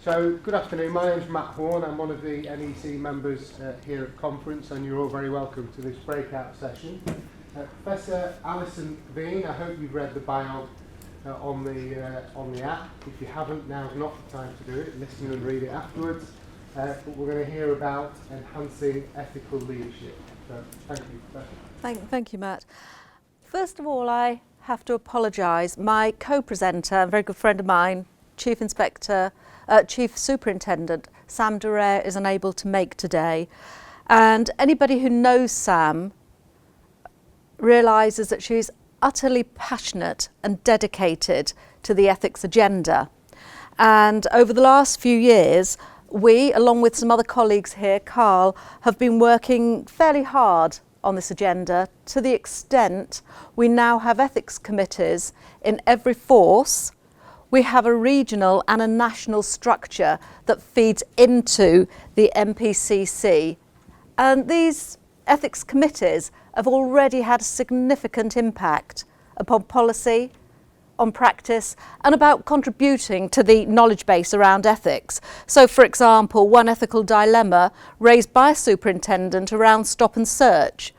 So, good afternoon, my name is Matt Horn, I'm one of the NEC members here at conference, and you're all very welcome to this breakout session. Professor Allyson, I hope you've read the bio on the app. If you haven't, now's not the time to do it, listen and read it afterwards. But we're going to hear about enhancing ethical leadership. So, thank you, Professor. Thank you, Matt. First of all, I have to apologise. My co-presenter, a very good friend of mine, Chief Superintendent Sam Durrell, is unable to make today. And anybody who knows Sam realises that she's utterly passionate and dedicated to the ethics agenda. And over the last few years, we, along with some other colleagues here, Carl, have been working fairly hard on this agenda, to the extent we now have ethics committees in every force. We have a regional and a national structure that feeds into the MPCC. And these ethics committees have already had a significant impact upon policy, on practice, and about contributing to the knowledge base around ethics. So, for example, one ethical dilemma raised by a superintendent around stop and search.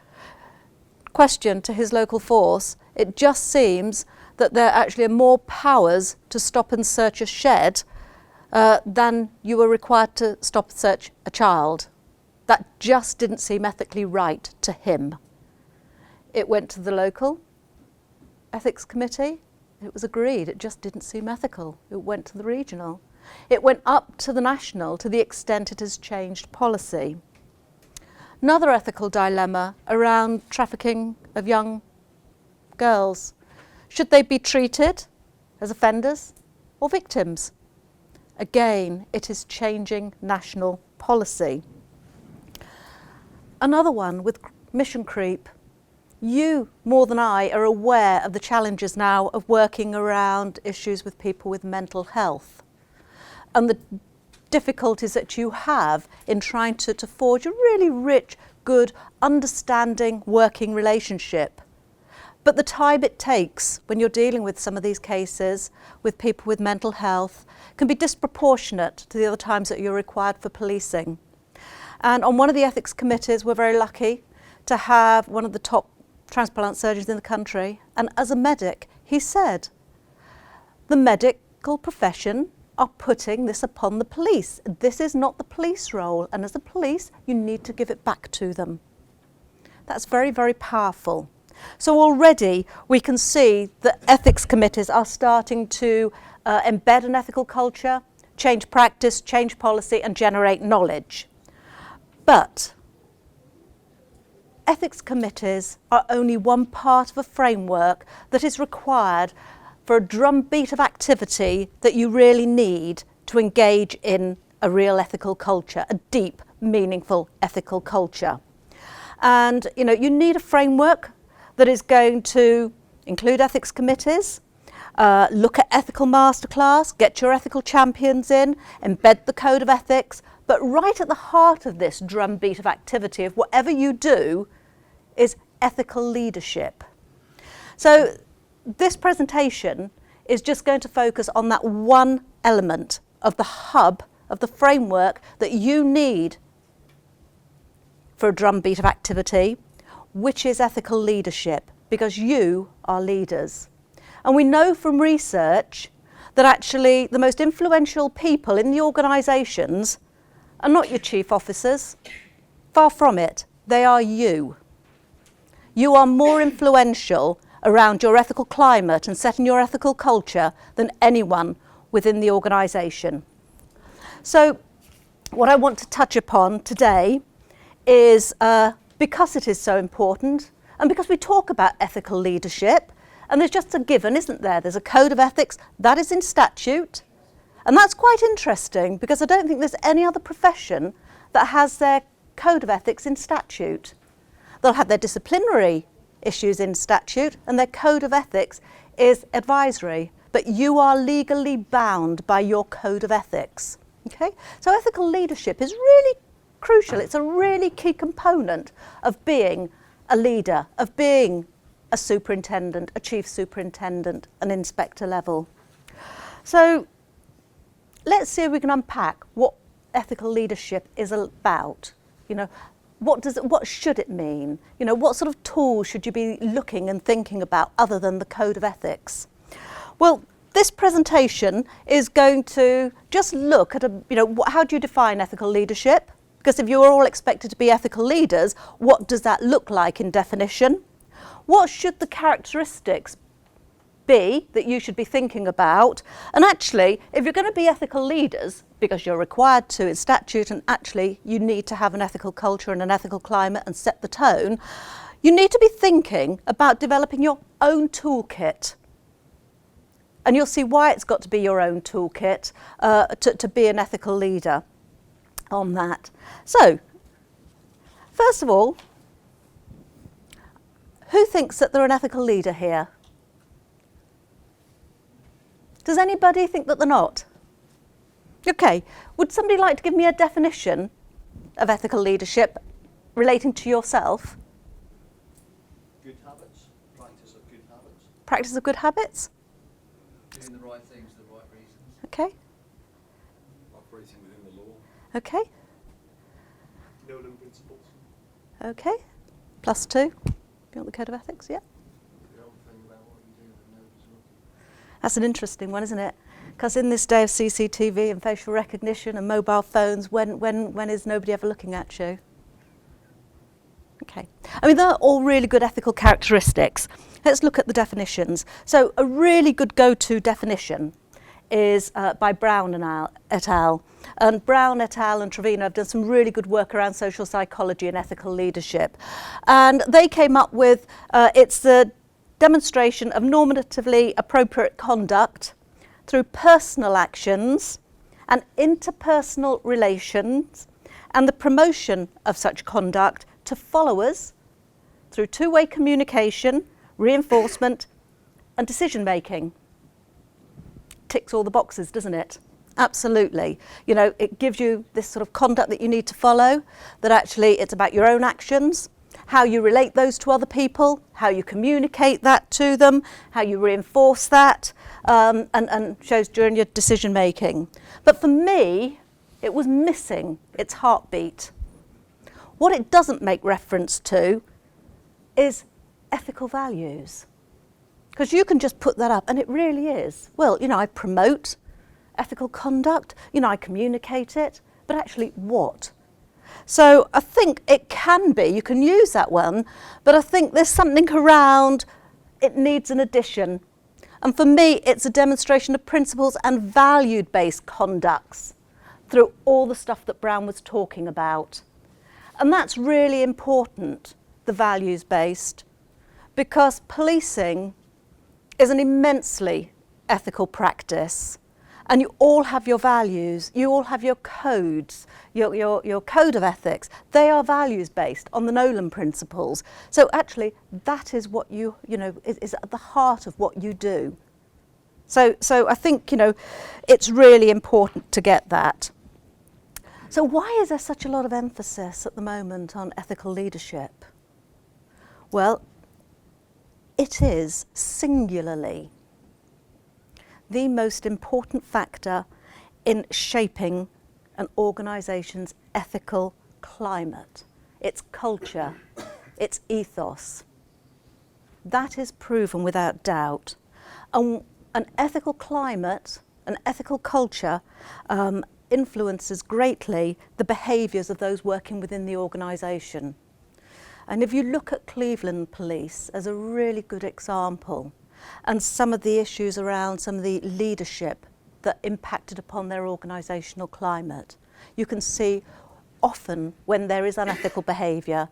Question to his local force: it just seems that there actually are more powers to stop and search a shed than you were required to stop and search a child. That just didn't seem ethically right to him. It went to the local ethics committee. It was agreed. It just didn't seem ethical. It went to the regional. It went up to the national, to the extent it has changed policy. Another ethical dilemma around trafficking of young girls. Should they be treated as offenders or victims? Again, it is changing national policy. Another one with mission creep. You, more than I, are aware of the challenges now of working around issues with people with mental health and the difficulties that you have in trying to forge a really rich, good, understanding working relationship. But the time it takes when you're dealing with some of these cases with people with mental health can be disproportionate to the other times that you're required for policing. And on one of the ethics committees, we're very lucky to have one of the top transplant surgeons in the country, and as a medic, he said, the medical profession are putting this upon the police. This is not the police role, and as a police, you need to give it back to them. That's very, very powerful. So already we can see that ethics committees are starting to embed an ethical culture, change practice, change policy, and generate knowledge. But ethics committees are only one part of a framework that is required for a drumbeat of activity that you really need to engage in a real ethical culture, a deep, meaningful ethical culture. And you need a framework that is going to include ethics committees, look at ethical masterclass, get your ethical champions in, embed the code of ethics, but right at the heart of this drumbeat of activity of whatever you do is ethical leadership. So this presentation is just going to focus on that one element of the hub of the framework that you need for a drumbeat of activity, which is ethical leadership, because you are leaders. And we know from research that actually the most influential people in the organisations are not your chief officers. Far from it. They are you. You are more influential around your ethical climate and setting your ethical culture than anyone within the organisation. So what I want to touch upon today is, because it is so important, and because we talk about ethical leadership, and there's just a given, isn't there? There's a code of ethics, that is in statute. And that's quite interesting, because I don't think there's any other profession that has their code of ethics in statute. They'll have their disciplinary issues in statute, and their code of ethics is advisory. But you are legally bound by your code of ethics. Okay? So ethical leadership is really crucial. It's a really key component of being a leader, of being a superintendent, a chief superintendent, an inspector level. So let's see if we can unpack what ethical leadership is about. You know, what should it mean? You know, what sort of tools should you be looking and thinking about other than the code of ethics? Well, this presentation is going to just look at how do you define ethical leadership? Because if you're all expected to be ethical leaders, what does that look like in definition? What should the characteristics be that you should be thinking about? And actually, if you're going to be ethical leaders, because you're required to in statute, and actually you need to have an ethical culture and an ethical climate and set the tone, you need to be thinking about developing your own toolkit. And you'll see why it's got to be your own toolkit to be an ethical leader on that. So, first of all, who thinks that they're an ethical leader here? Does anybody think that they're not? Okay, would somebody like to give me a definition of ethical leadership relating to yourself? Good habits, practice of good habits. Practice of good habits? Doing the right things for the right reasons. Okay, Operating within the law. okay, Nolan principles. okay. +2. You want the code of ethics? Yeah. The old thing about what you do that nobody's looking. That's an interesting one, isn't it? Because in this day of CCTV and facial recognition and mobile phones, when is nobody ever looking at you? Okay. I mean, they're all really good ethical characteristics. Let's look at the definitions. So a really good go-to definition is by Brown et al. And Brown et al. And Trevino have done some really good work around social psychology and ethical leadership. And they came up with, it's the demonstration of normatively appropriate conduct through personal actions and interpersonal relations, and the promotion of such conduct to followers through two-way communication, reinforcement and decision making. Ticks all the boxes, doesn't it? Absolutely. You know, it gives you this sort of conduct that you need to follow, that actually it's about your own actions, how you relate those to other people, how you communicate that to them, how you reinforce that, and shows during your decision making. But for me, it was missing its heartbeat. What it doesn't make reference to is ethical values. Because you can just put that up, and it really is. Well, you know, I promote ethical conduct, you know, I communicate it, but actually what? So I think it can be, you can use that one, but I think there's something around, it needs an addition. And for me, it's a demonstration of principles and value-based conducts through all the stuff that Brown was talking about. And that's really important, the values-based, because policing is an immensely ethical practice. And you all have your values, you all have your codes, your code of ethics. They are values-based on the Nolan principles. So actually, that is what you know, is at the heart of what you do. So I think, you know, it's really important to get that. So why is there such a lot of emphasis at the moment on ethical leadership? Well, it is singularly the most important factor in shaping an organisation's ethical climate, its culture, its ethos. That is proven without doubt. An ethical climate, an ethical culture influences greatly the behaviours of those working within the organisation. And if you look at Cleveland Police as a really good example, and some of the issues around some of the leadership that impacted upon their organisational climate, you can see often when there is unethical behaviour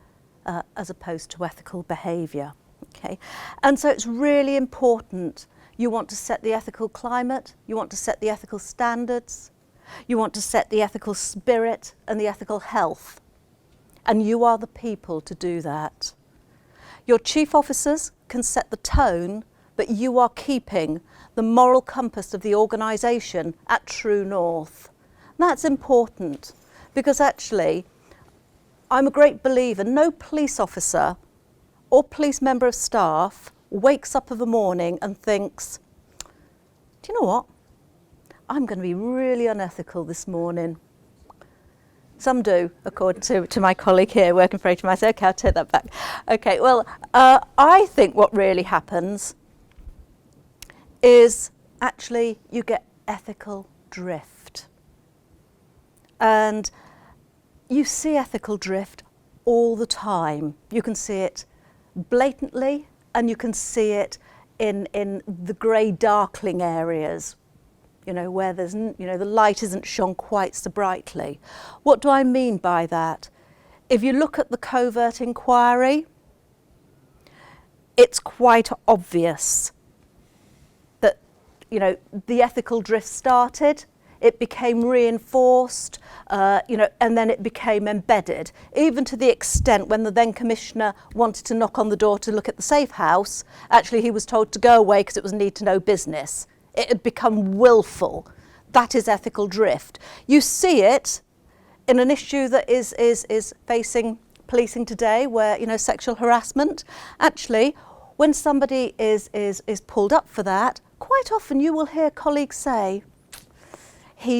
as opposed to ethical behaviour. Okay? And so it's really important. You want to set the ethical climate, you want to set the ethical standards, you want to set the ethical spirit and the ethical health. And you are the people to do that. Your chief officers can set the tone, but you are keeping the moral compass of the organisation at true north. And that's important because actually I'm a great believer, no police officer or police member of staff wakes up of a morning and thinks, do you know what? I'm going to be really unethical this morning. Some do, according to my colleague here working for HMRC. Okay, I'll take that back. Okay, well, I think what really happens is actually you get ethical drift. And you see ethical drift all the time. You can see it blatantly, and you can see it in the grey darkling areas, you know, where there's, you know, the light isn't shone quite so brightly. What do I mean by that? If you look at the covert inquiry, it's quite obvious that, you know, the ethical drift started, it became reinforced, you know, and then it became embedded, even to the extent when the then commissioner wanted to knock on the door to look at the safe house, actually he was told to go away because it was need to know business. It had become willful. That is ethical drift. You see it in an issue that is facing policing today, where, you know, sexual harassment. Actually, when somebody is pulled up for that, quite often you will hear colleagues say,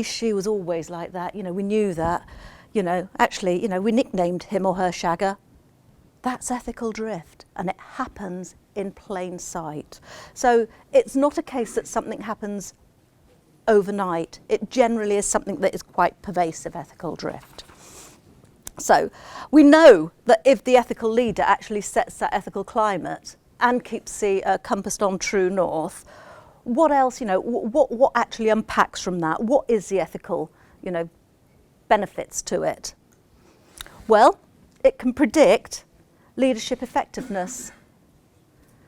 she was always like that, you know, we knew that, you know, actually, you know, we nicknamed him or her shagger. That's ethical drift, and it happens in plain sight. So it's not a case that something happens overnight. It generally is something that is quite pervasive ethical drift. So we know that if the ethical leader actually sets that ethical climate and keeps the compassed on true north, what else, you know, what actually unpacks from that? What is the ethical, you know, benefits to it? Well, it can predict leadership effectiveness.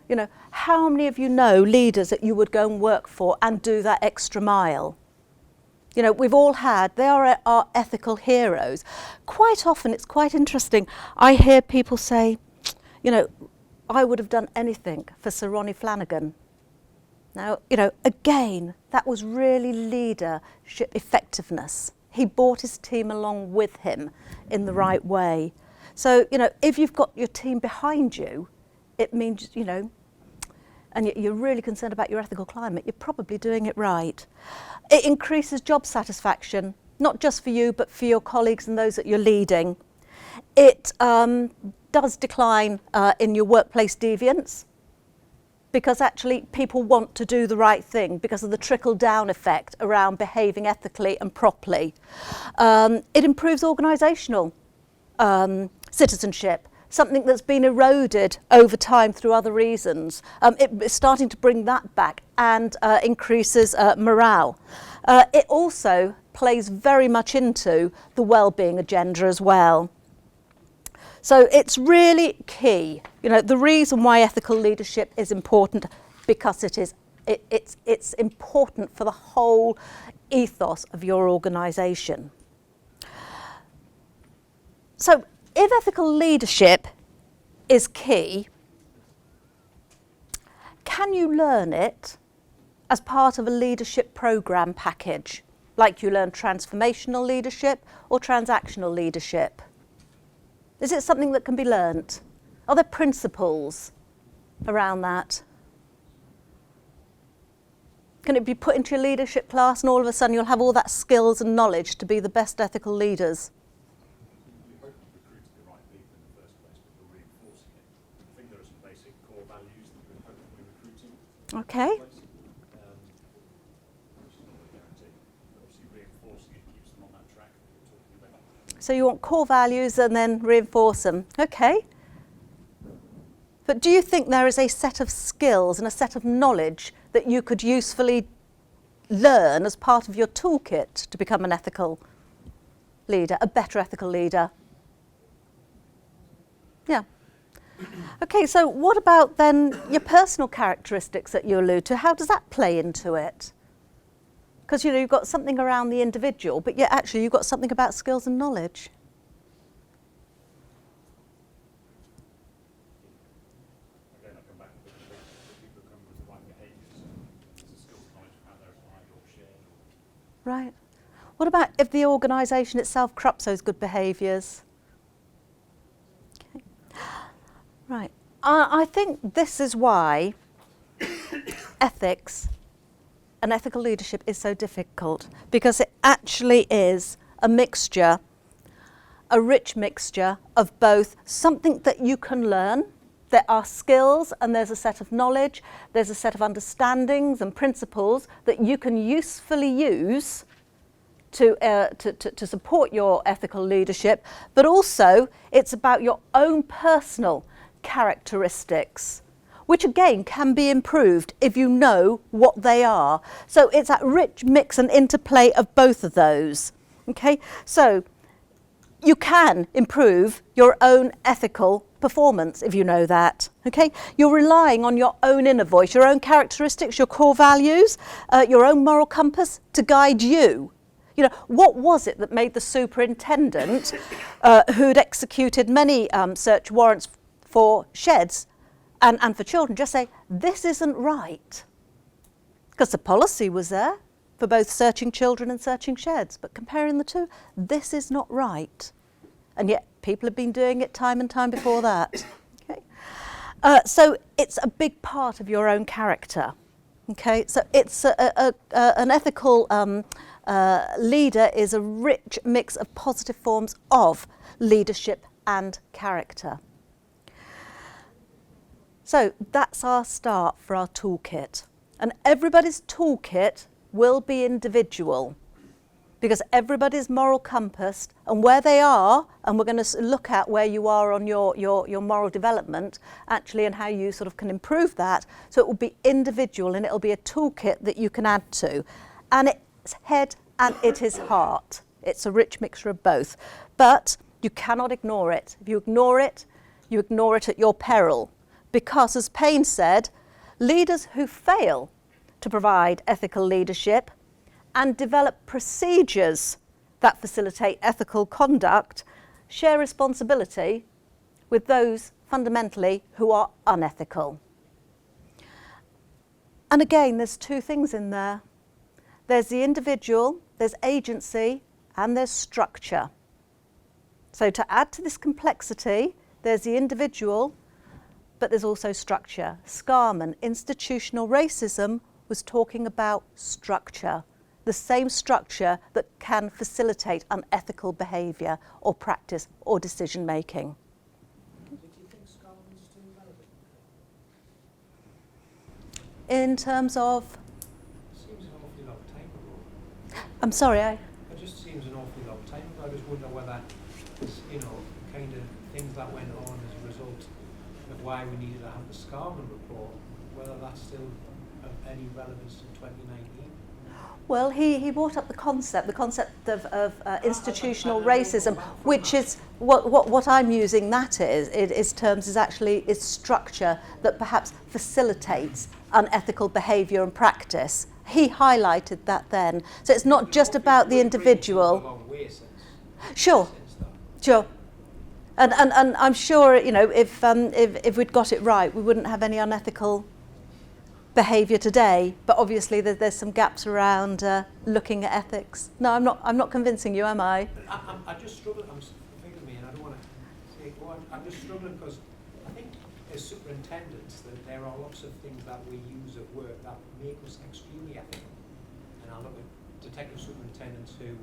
You know, how many of you know leaders that you would go and work for and do that extra mile? You know, we've all had, they are our ethical heroes. Quite often, it's quite interesting, I hear people say, you know, I would have done anything for Sir Ronnie Flanagan. Now, you know, again, that was really leadership effectiveness. He brought his team along with him in the right way. So, you know, if you've got your team behind you, it means, you know, and you're really concerned about your ethical climate, you're probably doing it right. It increases job satisfaction, not just for you, but for your colleagues and those that you're leading. It does decline in your workplace deviance, because actually people want to do the right thing because of the trickle-down effect around behaving ethically and properly. It improves organisational citizenship, something that's been eroded over time through other reasons. It's starting to bring that back and increases morale. It also plays very much into the well-being agenda as well. So it's really key. You know, the reason why ethical leadership is important, because it's important for the whole ethos of your organisation. So if ethical leadership is key, can you learn it as part of a leadership programme package, like you learn transformational leadership or transactional leadership? Is it something that can be learnt? Are there principles around that? Can it be put into your leadership class and all of a sudden you'll have all that skills and knowledge to be the best ethical leaders? We hope you're recruiting the right people in the first place, but you're reinforcing it. I think there are some basic core values that we're hopefully recruiting. Okay. Which is not a guarantee. But obviously reinforcing it keeps them on that track that we're talking about. So you want core values and then reinforce them. Okay. But do you think there is a set of skills and a set of knowledge that you could usefully learn as part of your toolkit to become an ethical leader, a better ethical leader? Yeah. Okay, so what about then your personal characteristics that you allude to? How does that play into it? Because, you know, you've got something around the individual, but yet actually you've got something about skills and knowledge. Again, I come back to the people who come with the right behaviours. There's a skills and knowledge of how they're applied or shared. Right. What about if the organisation itself corrupts those good behaviours? Okay. Right. I think this is why ethics an ethical leadership is so difficult, because it actually is a mixture, a rich mixture of both something that you can learn. There are skills and there's a set of knowledge, there's a set of understandings and principles that you can usefully use to support your ethical leadership, but also it's about your own personal characteristics, which again can be improved if you know what they are. So it's that rich mix and interplay of both of those. Okay, so you can improve your own ethical performance if you know that. Okay, you're relying on your own inner voice, your own characteristics, your core values, your own moral compass to guide you. You know, what was it that made the superintendent, who'd executed many search warrants for sheds and for children, just say, this isn't right? Because the policy was there for both searching children and searching sheds, but comparing the two, this is not right. And yet people have been doing it time and time before that. Okay? So it's a big part of your own character. Okay, so it's an ethical leader is a rich mix of positive forms of leadership and character. So that's our start for our toolkit. And everybody's toolkit will be individual, because everybody's moral compass and where they are, and we're going to look at where you are on your moral development actually, and how you sort of can improve that. So it will be individual, and it'll be a toolkit that you can add to. And it's head and it is heart. It's a rich mixture of both. But you cannot ignore it. If you ignore it, you ignore it at your peril. Because, as Payne said, leaders who fail to provide ethical leadership and develop procedures that facilitate ethical conduct share responsibility with those fundamentally who are unethical. And again, there's two things in there. There's the individual, there's agency, and there's structure. So to add to this complexity, there's the individual, but there's also structure. Scarman, institutional racism, was talking about structure, the same structure that can facilitate unethical behaviour or practice or decision making. Do you think Scarman's still relevant? In terms of, Seems an awfully long time ago. I'm sorry, It just seems an awfully long time ago. I just wonder whether, kind of things that went on as a result of why we needed to have the Scarman report, whether that's still of any relevance in 2019. well, he brought up the concept of institutional racism, which is what I'm using that is terms is actually is structure that perhaps facilitates unethical behaviour and practice. He highlighted that then. So it's not just about the individual. Sure. And I'm sure, if we'd got it right, we wouldn't have any unethical behaviour today. But obviously there's some gaps around looking at ethics. No, I'm not convincing you, am I? I just struggle. Forgive me, and I don't want to say. Well, I'm just struggling because I think as superintendents that there are lots of things that we use at work that make us extremely ethical. And I look at detective superintendents who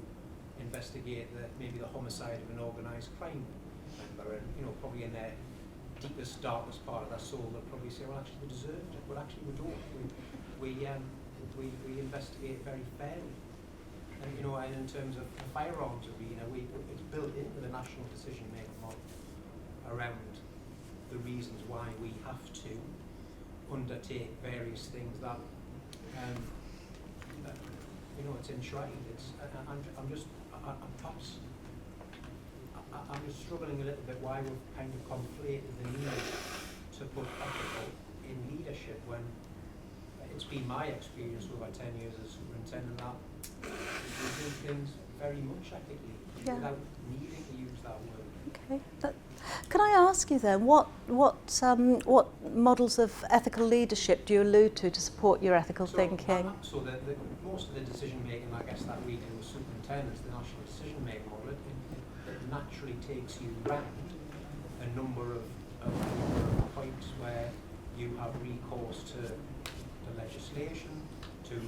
investigate maybe the homicide of an organised crime member, and probably in their deepest, darkest part of their soul, they'll probably say, well, actually, we deserved it. Well, actually, we don't. We investigate very fairly. And and in terms of the firearms arena, it's built into the national decision-making model around the reasons why we have to undertake various things that it's enshrined. I'm just struggling a little bit why we've kind of conflated the need to put ethical in leadership when it's been my experience over 10 years as superintendent that we do things very much ethically without needing to use that word. Okay. Can I ask you then, what models of ethical leadership do you allude to support your ethical thinking? So most of the decision making, I guess, that we do as superintendents, the national decision making model, it naturally takes you round a number of points where you have recourse to the legislation, to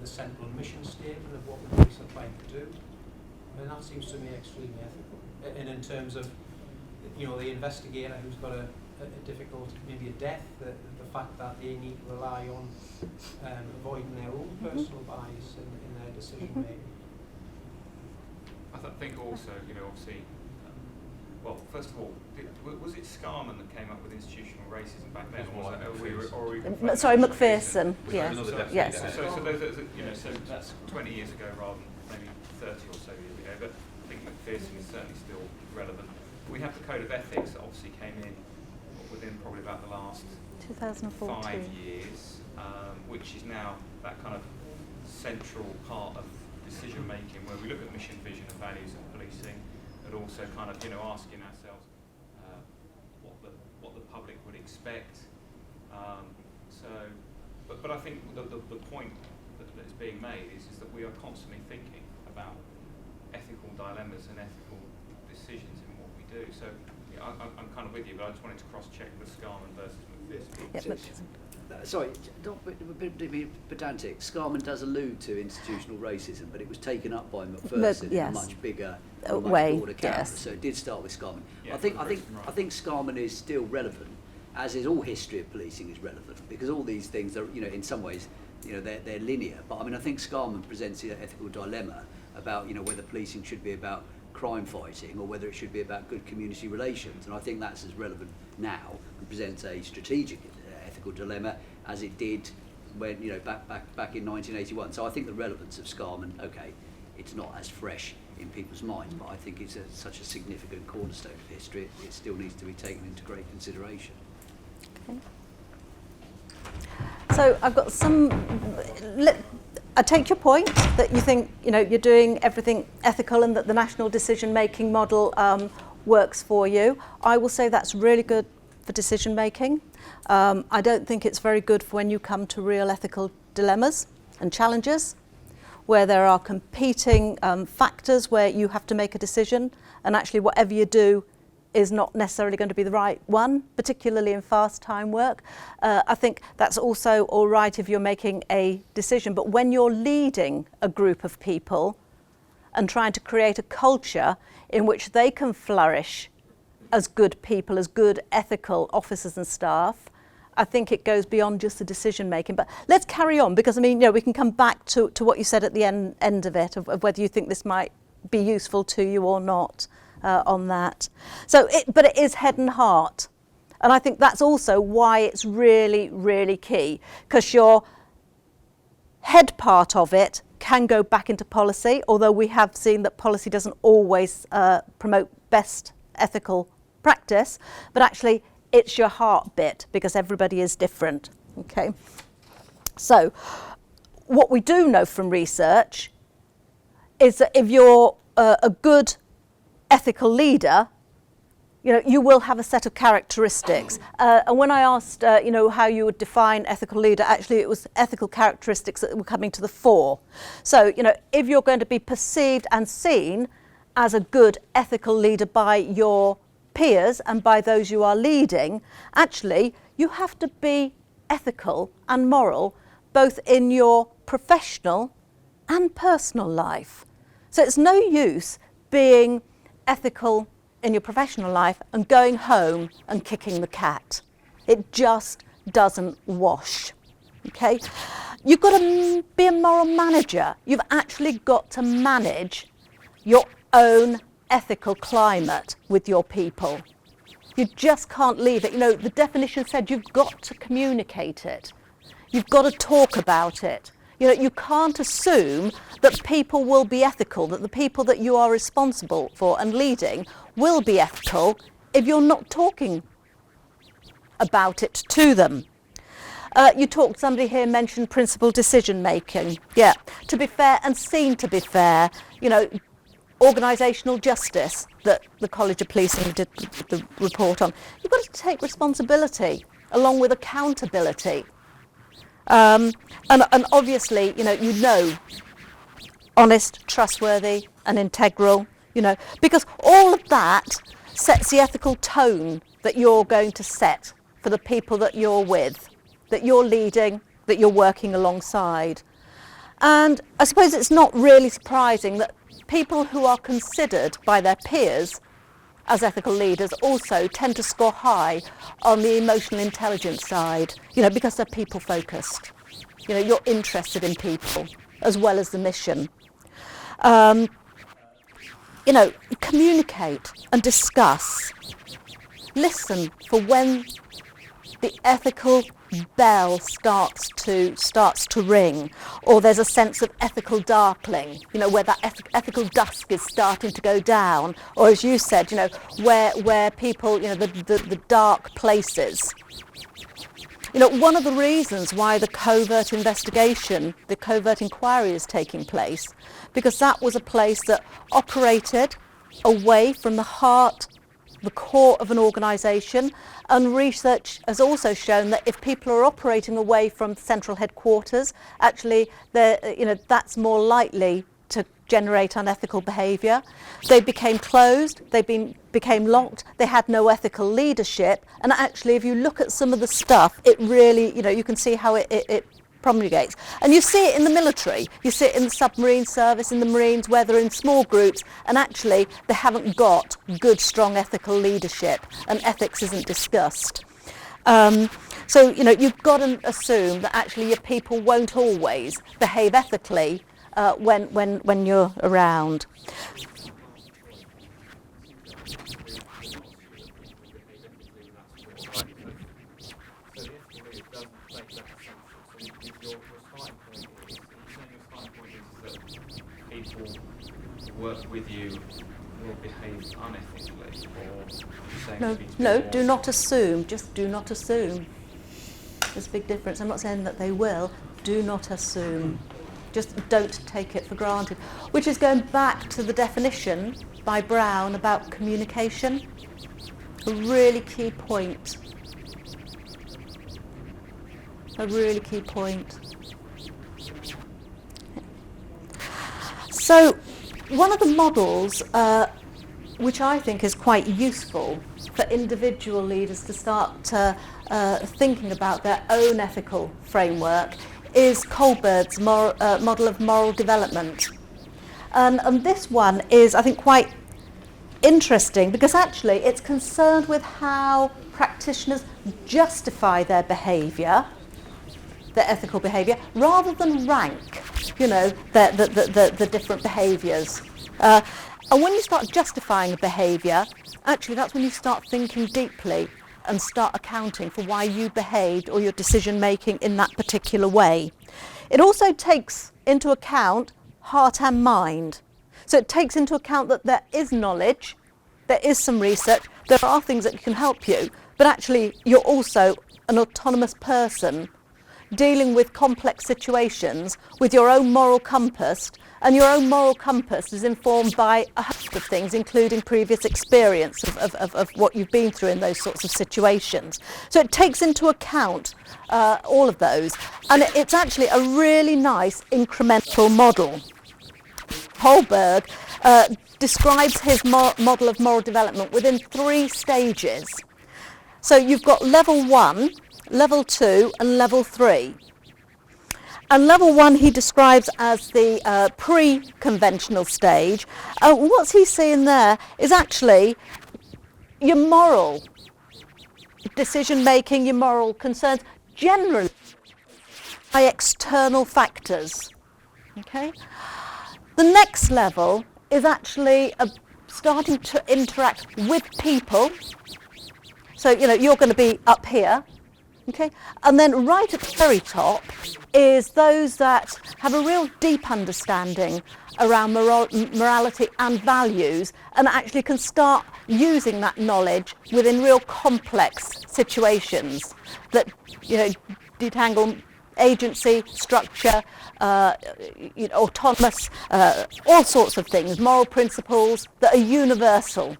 the central mission statement of what the police are trying to do. I mean, that seems to me extremely ethical. And in terms of, you know, the investigator who's got a difficult, maybe a death, the fact that they need to rely on avoiding their own personal bias in their decision making. I think also, you know, obviously, well, first of all, was it Scarman that came up with institutional racism back then, or was it? Sorry, MacPherson. Yeah. Yes. So those, you know, so that's 20 years ago rather than maybe 30 or so years ago. But I think MacPherson is certainly still relevant. We have the Code of Ethics that obviously came in within probably about the last 2014. 5 years, which is now that kind of central part of decision making, where we look at mission, vision, and values of policing, but also kind of, you know, asking ourselves what the public would expect. But I think the point that is being made is that we are constantly thinking about ethical dilemmas and ethical decisions in what we do. So yeah, I'm kind of with you, but I just wanted to cross-check with Scarman versus MacPherson. Sorry, not a bit pedantic. Scarman does allude to institutional racism, but it was taken up by MacPherson in a much bigger, much broader camp. So it did start with Scarman. Yeah, I think Scarman is still relevant, as is all history of policing is relevant, because all these things are, you know, in some ways, you know, they're linear. But I mean, I think Scarman presents an ethical dilemma about, you know, whether policing should be about crime fighting or whether it should be about good community relations, and I think that's as relevant now and presents a strategic ethical dilemma as it did when, you know, back in 1981. So I think the relevance of Scarman, okay, it's not as fresh in people's minds, but I think it's such a significant cornerstone of history, it still needs to be taken into great consideration. Okay. So I've got some. I take your point that you think, you know, you're doing everything ethical and that the national decision-making model works for you. I will say that's really good for decision-making. I don't think it's very good for when you come to real ethical dilemmas and challenges, where there are competing factors where you have to make a decision, and actually whatever you do is not necessarily going to be the right one, particularly in fast time work. I think that's also all right if you're making a decision, but when you're leading a group of people and trying to create a culture in which they can flourish as good people, as good ethical officers and staff, I think it goes beyond just the decision making. But let's carry on, because I mean, you know, we can come back to what you said at the end of it, of whether you think this might be useful to you or not. On that. But it is head and heart. And I think that's also why it's really, really key, because your head part of it can go back into policy, although we have seen that policy doesn't always promote best ethical practice, but actually it's your heart bit, because everybody is different. Okay. So what we do know from research is that if you're a good ethical leader, you know, you will have a set of characteristics. And when I asked, you know, how you would define ethical leader, actually it was ethical characteristics that were coming to the fore. So, you know, if you're going to be perceived and seen as a good ethical leader by your peers and by those you are leading, actually you have to be ethical and moral both in your professional and personal life. So it's no use being ethical in your professional life and going home and kicking the cat. It just doesn't wash. Okay? You've got to be a moral manager. You've actually got to manage your own ethical climate with your people. You just can't leave it. You know, the definition said you've got to communicate it. You've got to talk about it. You know, you can't assume that people will be ethical, that the people that you are responsible for and leading will be ethical if you're not talking about it to them. Somebody here mentioned principled decision making. Yeah, to be fair and seen to be fair. You know, organisational justice that the College of Policing did the report on. You've got to take responsibility along with accountability. And obviously, you know, honest, trustworthy and integral, you know, because all of that sets the ethical tone that you're going to set for the people that you're with, that you're leading, that you're working alongside. And I suppose it's not really surprising that people who are considered by their peers as ethical leaders also tend to score high on the emotional intelligence side, because they're people focused. You're interested in people as well as the mission. Communicate and discuss. Listen for when the ethical bell starts to ring, or there's a sense of ethical darkling, where that ethical dusk is starting to go down, or as you said, where people, the dark places. One of the reasons why the covert investigation, the covert inquiry is taking place, because that was a place that operated away from the heart, the core of an organisation, and research has also shown that if people are operating away from central headquarters, actually that's more likely to generate unethical behaviour. They became closed, they became locked, they had no ethical leadership, and actually if you look at some of the stuff, it really, you can see how it promulgates. And you see it in the military, you see it in the submarine service, in the Marines, where they're in small groups, and actually they haven't got good, strong ethical leadership, and ethics isn't discussed. So, you've got to assume that actually your people won't always behave ethically when you're around. Work with you will behave unethically, or No, do not assume, just do not assume. There's a big difference. I'm not saying that they will, do not assume. Just don't take it for granted. Which is going back to the definition by Brown about communication. A really key point. A really key point. So, one of the models which I think is quite useful for individual leaders to start thinking about their own ethical framework is Kohlberg's model of moral development. And this one is, I think, quite interesting because actually it's concerned with how practitioners justify their behaviour, their ethical behaviour, rather than rank, the different behaviours. And when you start justifying a behaviour, actually that's when you start thinking deeply and start accounting for why you behaved or your decision making in that particular way. It also takes into account heart and mind. So it takes into account that there is knowledge, there is some research, there are things that can help you, but actually you're also an autonomous person dealing with complex situations with your own moral compass, and your own moral compass is informed by a host of things, including previous experience of what you've been through in those sorts of situations. So it takes into account all of those, and it's actually a really nice incremental model. Kohlberg describes his model of moral development within 3 stages. So you've got level 1, level 2 and level 3. And level 1 he describes as the pre-conventional stage. What's he saying there is actually your moral decision making, your moral concerns, generally by external factors. Okay? The next level is actually starting to interact with people. So, you're going to be up here. Okay, and then right at the very top is those that have a real deep understanding around morality and values, and actually can start using that knowledge within real complex situations that detangle agency, structure, autonomous, all sorts of things, moral principles that are universal.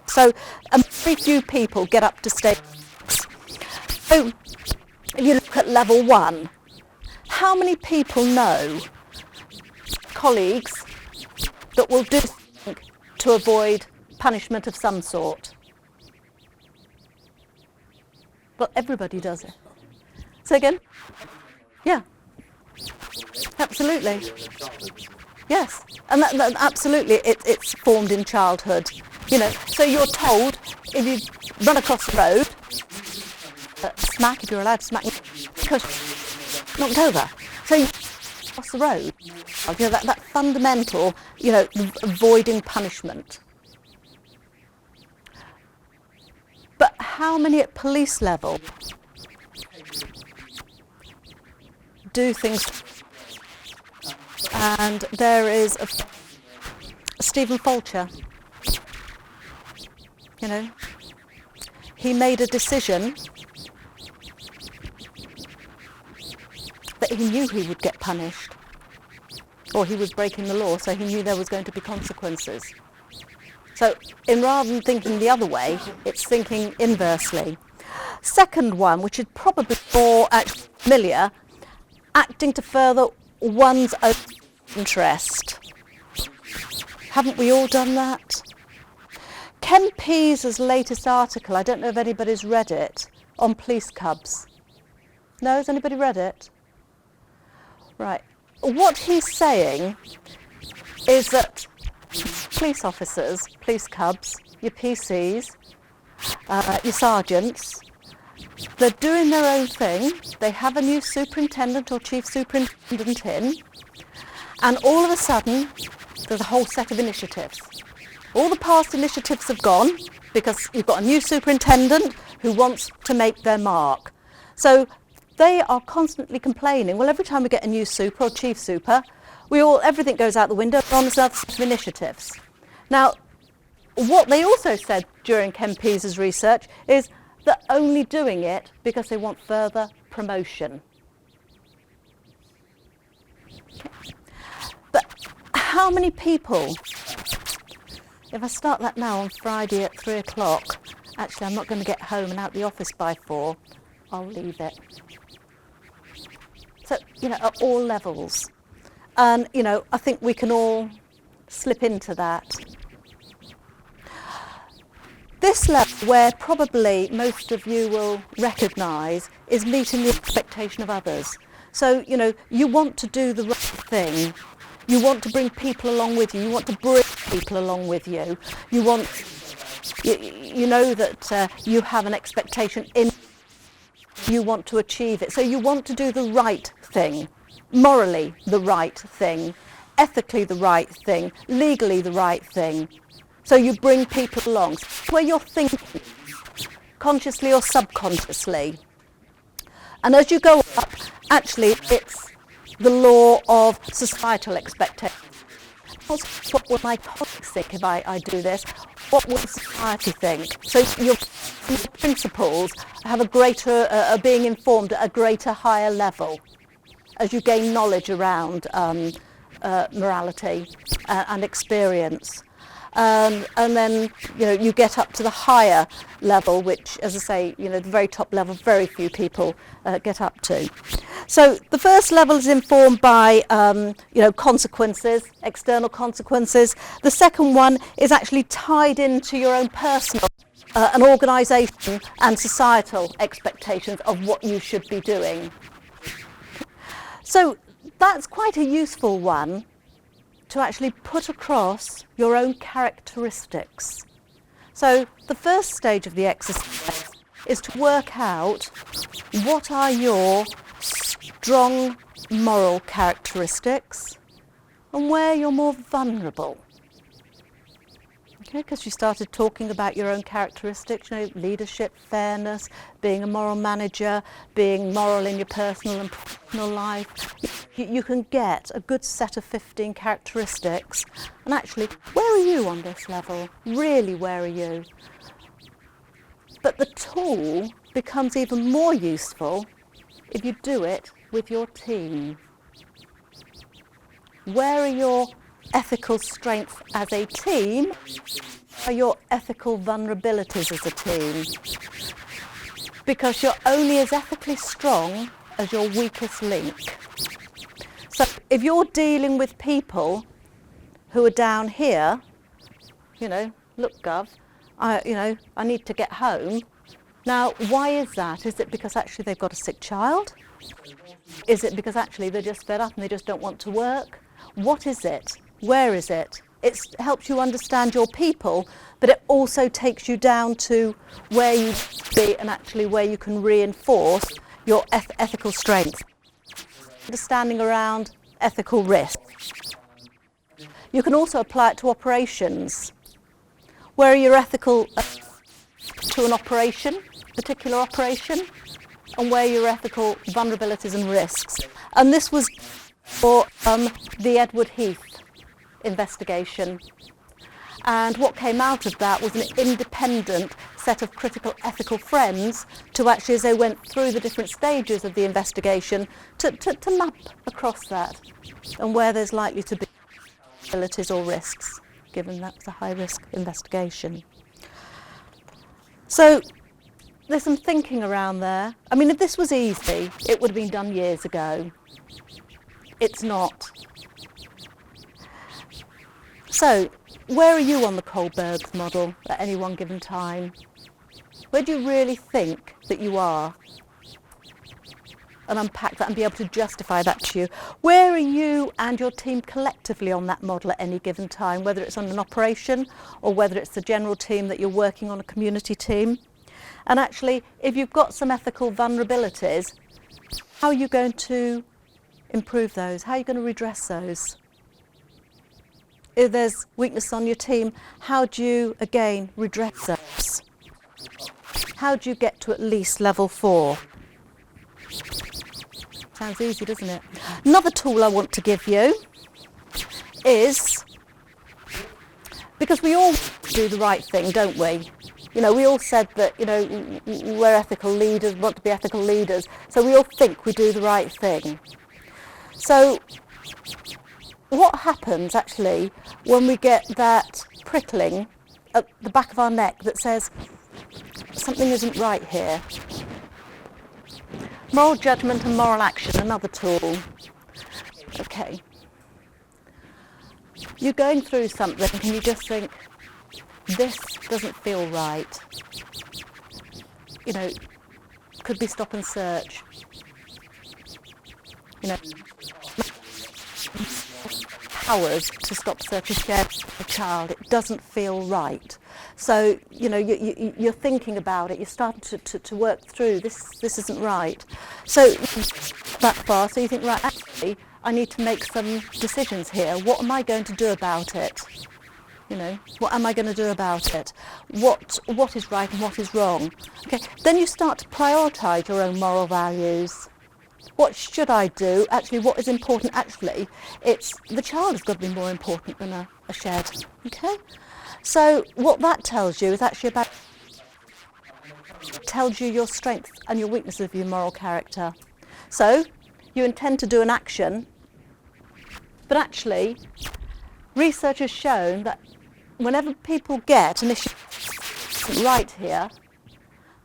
So, very few people get up to stage. So, if you look at level 1, how many people know colleagues that will do something to avoid punishment of some sort? Well, everybody does it. Say again? Yeah. Absolutely. Yes, and that absolutely, it's formed in childhood. You know, so you're told if you run across the road, smack, if you're allowed to smack, because knocked over. So you cross the road. You know, that fundamental, you know, avoiding punishment. But how many at police level do things? And there is Stephen Fulcher. You know, he made a decision that he knew he would get punished, or he was breaking the law, so he knew there was going to be consequences. So, rather than thinking the other way, it's thinking inversely. Second one, which is probably more familiar, acting to further one's own interest. Haven't we all done that? Ken Pease's latest article, I don't know if anybody's read it, on police cubs. No, has anybody read it? Right. What he's saying is that police officers, police cubs, your PCs, your sergeants, they're doing their own thing. They have a new superintendent or chief superintendent in, and all of a sudden there's a whole set of initiatives. All the past initiatives have gone because you've got a new superintendent who wants to make their mark. So they are constantly complaining, well, every time we get a new super or chief super, everything goes out the window on another set of initiatives. Now, what they also said during Ken Pease's research is they're only doing it because they want further promotion. But how many people, if I start that now on Friday at 3 o'clock, actually I'm not going to get home and out the office by 4, I'll leave it. So, you know, at all levels. And, you know, I think we can all slip into that. This level, where probably most of you will recognise, is meeting the expectation of others. So, you know, you want to do the right thing. You want to bring people along with you. You want to bring people along with you. You want, you know that you have an expectation in, you want to achieve it. So you want to do the right thing, morally the right thing, ethically the right thing, legally the right thing. So you bring people along. Where you're thinking, consciously or subconsciously. And as you go up, actually it's the law of societal expectations. What will my colleagues think if I do this? What will society think? So your principles have a greater, are being informed at a greater, higher level as you gain knowledge around morality and experience. And then, you know, you get up to the higher level, which, as I say, you know, the very top level, very few people get up to. So the first level is informed by, you know, consequences, external consequences. The second one is actually tied into your own personal and organisation and societal expectations of what you should be doing. So that's quite a useful one to actually put across your own characteristics. So the first stage of the exercise is to work out what are your strong moral characteristics and where you're more vulnerable. Okay, because you started talking about your own characteristics, you know, leadership, fairness, being a moral manager, being moral in your personal and professional life. You can get a good set of 15 characteristics. And actually, where are you on this level? Really, where are you? But the tool becomes even more useful if you do it with your team. Where are your ethical strengths as a team? Are your ethical vulnerabilities as a team? Because you're only as ethically strong as your weakest link. So if you're dealing with people who are down here, you know, look, Gov, I need to get home. Now, why is that? Is it because actually they've got a sick child? Is it because actually they're just fed up and they just don't want to work? What is it? Where is it? It helps you understand your people, but it also takes you down to where you be and actually where you can reinforce your ethical strength. Understanding around ethical risk. You can also apply it to operations. Where are you ethical to an operation, particular operation, and where are your ethical vulnerabilities and risks? And this was for the Edward Heath investigation. And what came out of that was an independent set of critical ethical friends to actually, as they went through the different stages of the investigation, to map across that and where there's likely to be vulnerabilities or risks, given that's a high-risk investigation. So there's some thinking around there. I mean, if this was easy, it would have been done years ago. It's not. So, where are you on the Kohlberg model at any one given time? Where do you really think that you are? And unpack that and be able to justify that to you. Where are you and your team collectively on that model at any given time, whether it's on an operation or whether it's the general team that you're working on, a community team? And actually, if you've got some ethical vulnerabilities, how are you going to improve those? How are you going to redress those? If there's weakness on your team, how do you, again, redress those? How do you get to at least level 4? Sounds easy, doesn't it? Another tool I want to give you is, because we all do the right thing, don't we? You know, we all said that, you know, we're ethical leaders, want to be ethical leaders, so we all think we do the right thing. So what happens actually when we get that prickling at the back of our neck that says something isn't right here? Moral judgment and moral action, another tool. Okay. You're going through something and you just think, this doesn't feel right. You know, could be stop and search. You know, hours to stop, search and share a child. It doesn't feel right. So, you know, you're thinking about it. You're starting to work through this isn't right. So that far, so you think, right, actually, I need to make some decisions here. What am I going to do about it? You know, what am I going to do about it? What is right and what is wrong? Okay, then you start to prioritise your own moral values. What should I do? Actually, what is important? Actually, it's the child has got to be more important than a shed. Okay, so what that tells you is actually about, tells you your strengths and your weaknesses of your moral character. So you intend to do an action, but research has shown that whenever people get an issue right here,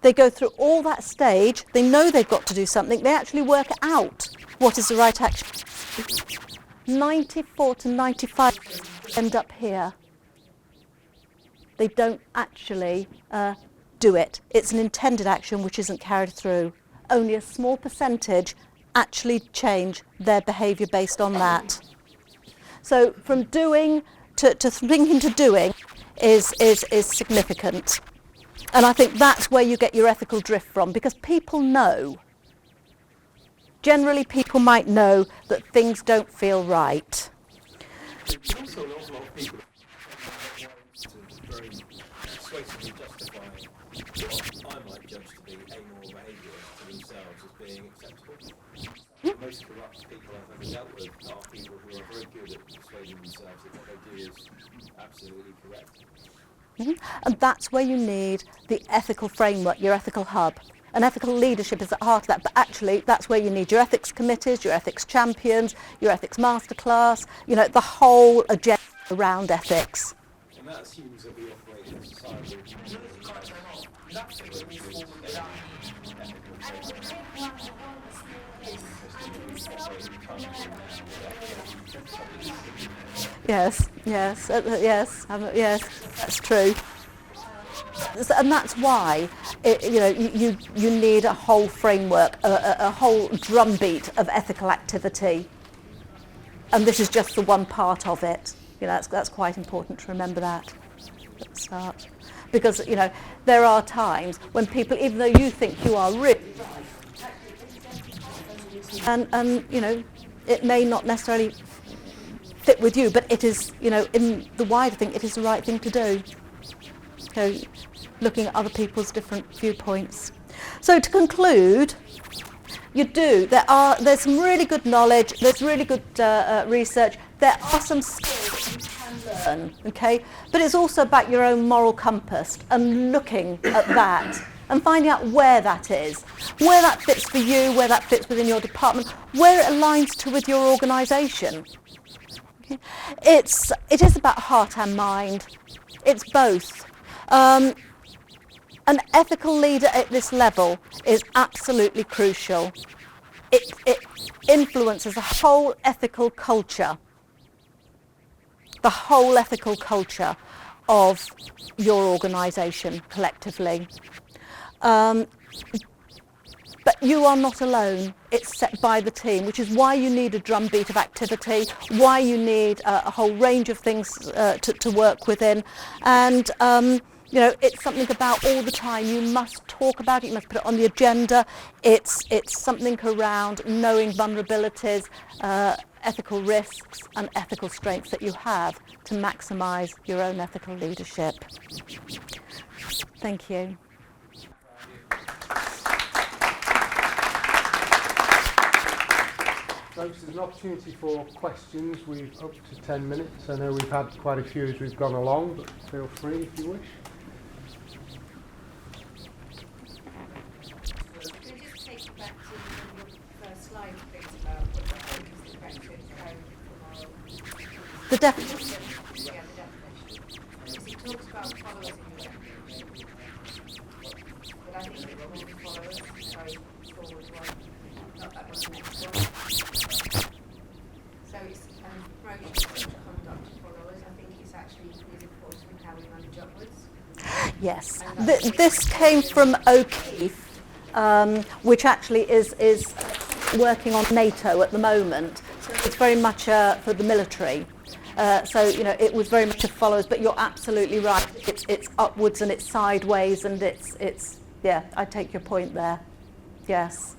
they go through all that stage, they know they've got to do something, they actually work out what is the right action. 94 to 95 end up here. They don't actually do it. It's an intended action which isn't carried through. Only a small percentage actually change their behaviour based on that. So from doing to thinking to doing is significant. And I think that's where you get your ethical drift from, because people know. Generally, people might know that things don't feel right. There's also an awful lot of people very persuasively justify what I might judge to be amoral behaviour to themselves as being acceptable. Most corrupt people I've ever dealt with are people who are very good at persuading themselves that what they do is absolutely correct. And that's where you need the ethical framework, your ethical hub. And ethical leadership is at the heart of that, but actually that's where you need your ethics committees, your ethics champions, your ethics masterclass, you know, the whole agenda around ethics. And that assumes that we operate in a society Yes, that's true. And that's why you need a whole framework, a whole drumbeat of ethical activity. And this is just the one part of it. That's quite important to remember that at the start. Because, there are times when people, even though you think you are really right, and it may not necessarily fit with you, but it is, in the wider thing, it is the right thing to do. So, looking at other people's different viewpoints. So to conclude, there's some really good knowledge, there's really good research, there are some skills you can learn, okay? But it's also about your own moral compass and looking at that and finding out where that is, where that fits for you, where that fits within your department, where it aligns to with your organisation. Okay? It is about heart and mind. It's both. An ethical leader at this level is absolutely crucial. It influences the whole ethical culture of your organisation collectively. But you are not alone. It's set by the team, which is why you need a drumbeat of activity, why you need a whole range of things to work within. And it's something about all the time. You must talk about it. You must put it on the agenda. It's something around knowing vulnerabilities, ethical risks and ethical strengths that you have to maximise your own ethical leadership. Thank you. Folks, there's an opportunity for questions. We've up to 10 minutes. I know we've had quite a few as we've gone along, but feel free if you wish. Can I just take you back to your first slide, please, about what the focus is practice The definition. Yeah, the definition. Because it talks about followers in your definition. But I think it's more than followers. Sorry, forward one. Not that one, the next one. So it's promotion of such conduct to followers. I think it's actually really important how we manage upwards. Yes. This came from O'Keefe, which actually is working on NATO at the moment. So it's very much for the military. It was very much a followers, but you're absolutely right. It's upwards and it's sideways, and it's I take your point there. Yes.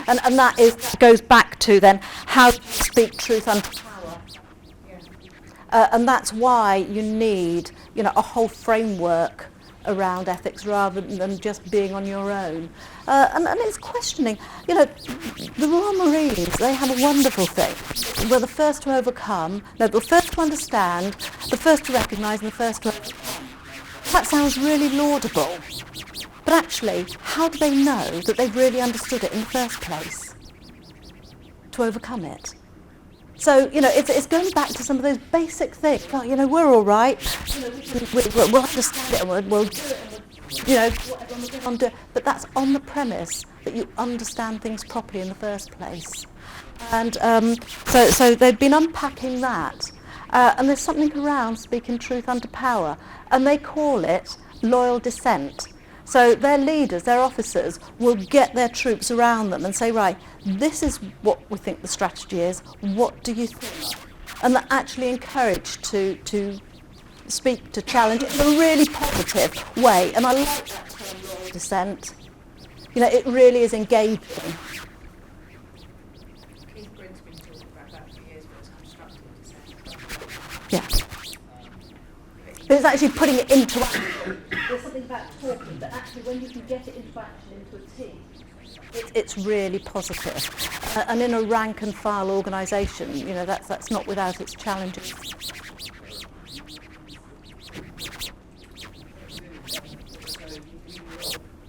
And that goes back to then how to speak truth unto power. And that's why you need a whole framework around ethics rather than just being on your own. And it's questioning. The Royal Marines, they have a wonderful thing. We're the first to overcome, the first to understand, the first to recognise, and the first to overcome. That sounds really laudable. But actually, how do they know that they've really understood it in the first place? To overcome it. So, it's going back to some of those basic things. Like, we're all right. We'll understand it and we'll do it. Whatever we're going to do. But that's on the premise that you understand things properly in the first place. And so they've been unpacking that. And there's something around speaking truth under power. And they call it loyal dissent. So their leaders, their officers, will get their troops around them and say, right, this is what we think the strategy is. What do you think? And they're actually encouraged to speak, to challenge it in a really positive way. And I like that term, loyal dissent. It really is engaging. Kohlberg's been talking about that for years, but it's constructive dissent. Yeah. But it's actually putting it into action. There's something about talking, but actually when you can get it into action, into a team, it's really positive. And in a rank and file organisation, that's not without its challenges.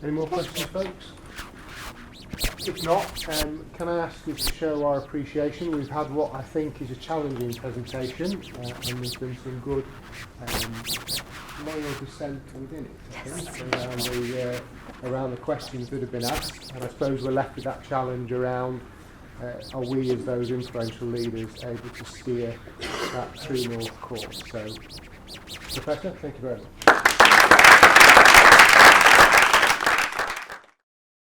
Any more questions, folks? If not, can I ask you to show our appreciation? We've had what I think is a challenging presentation, and there's been some good loyal dissent within it, I think, around the questions that have been asked. And I suppose we're left with that challenge around, are we as those influential leaders able to steer that true north course? So, Professor, thank you very much.